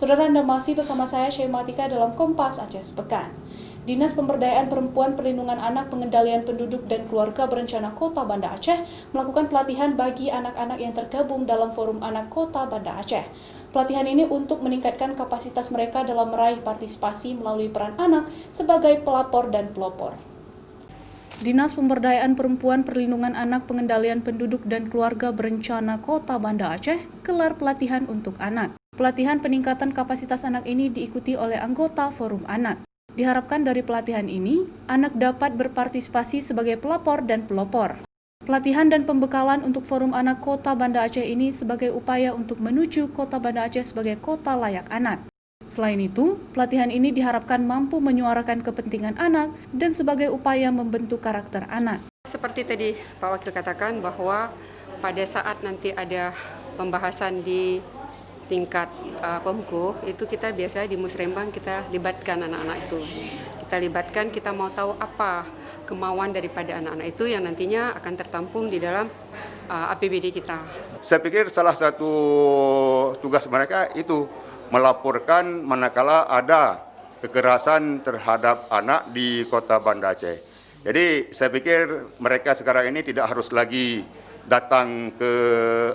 Saudara, Anda masih bersama saya Syematika dalam Kompas Aceh Sepekan. Dinas Pemberdayaan Perempuan Perlindungan Anak Pengendalian Penduduk dan Keluarga Berencana Kota Banda Aceh melakukan pelatihan bagi anak-anak yang tergabung dalam Forum Anak Kota Banda Aceh. Pelatihan ini untuk meningkatkan kapasitas mereka dalam meraih partisipasi melalui peran anak sebagai pelapor dan pelopor. Dinas Pemberdayaan Perempuan Perlindungan Anak Pengendalian Penduduk dan Keluarga Berencana Kota Banda Aceh gelar pelatihan untuk anak. Pelatihan peningkatan kapasitas anak ini diikuti oleh anggota Forum Anak. Diharapkan dari pelatihan ini, anak dapat berpartisipasi sebagai pelapor dan pelopor. Pelatihan dan pembekalan untuk Forum Anak Kota Banda Aceh ini sebagai upaya untuk menuju Kota Banda Aceh sebagai kota layak anak. Selain itu, pelatihan ini diharapkan mampu menyuarakan kepentingan anak dan sebagai upaya membentuk karakter anak. Seperti tadi Pak Wakil katakan bahwa pada saat nanti ada pembahasan di tingkat Pemko, itu kita biasanya di Musrembang kita libatkan anak-anak itu. Kita libatkan, kita mau tahu apa kemauan daripada anak-anak itu yang nantinya akan tertampung di dalam APBD kita. Saya pikir salah satu tugas mereka itu melaporkan manakala ada kekerasan terhadap anak di Kota Banda Aceh. Jadi saya pikir mereka sekarang ini tidak harus lagi datang ke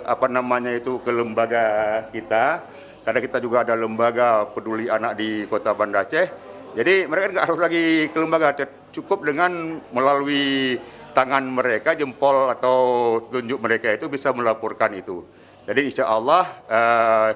ke lembaga kita, karena kita juga ada lembaga peduli anak di Kota Banda Aceh. Jadi mereka nggak harus lagi ke lembaga, cukup dengan melalui tangan mereka, jempol atau tunjuk mereka itu bisa melaporkan itu. Jadi insya Allah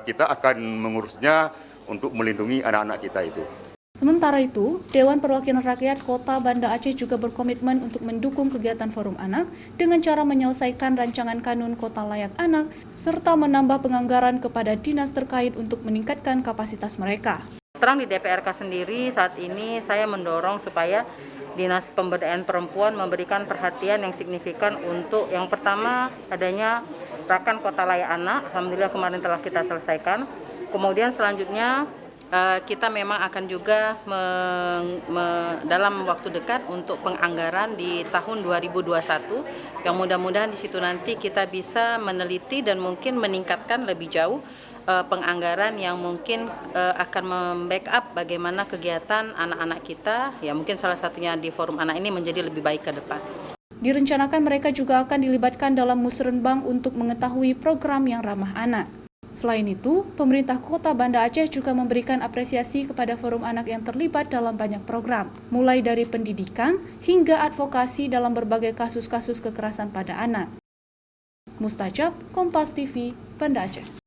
kita akan mengurusnya untuk melindungi anak-anak kita itu. Sementara itu, Dewan Perwakilan Rakyat Kota Banda Aceh juga berkomitmen untuk mendukung kegiatan Forum Anak dengan cara menyelesaikan rancangan kanun Kota Layak Anak serta menambah penganggaran kepada dinas terkait untuk meningkatkan kapasitas mereka. Terang di DPRK sendiri saat ini saya mendorong supaya Dinas Pemberdayaan Perempuan memberikan perhatian yang signifikan untuk yang pertama adanya Rakan Kota Layak Anak. Alhamdulillah kemarin telah kita selesaikan. Kemudian selanjutnya kita memang akan juga dalam waktu dekat untuk penganggaran di tahun 2021 yang mudah-mudahan di situ nanti kita bisa meneliti dan mungkin meningkatkan lebih jauh penganggaran yang mungkin akan membackup bagaimana kegiatan anak-anak kita, ya mungkin salah satunya di Forum Anak ini menjadi lebih baik ke depan. Direncanakan mereka juga akan dilibatkan dalam musrenbang untuk mengetahui program yang ramah anak. Selain itu, pemerintah Kota Banda Aceh juga memberikan apresiasi kepada Forum Anak yang terlibat dalam banyak program, mulai dari pendidikan hingga advokasi dalam berbagai kasus-kasus kekerasan pada anak. Mustajab, Kompas TV, Banda Aceh.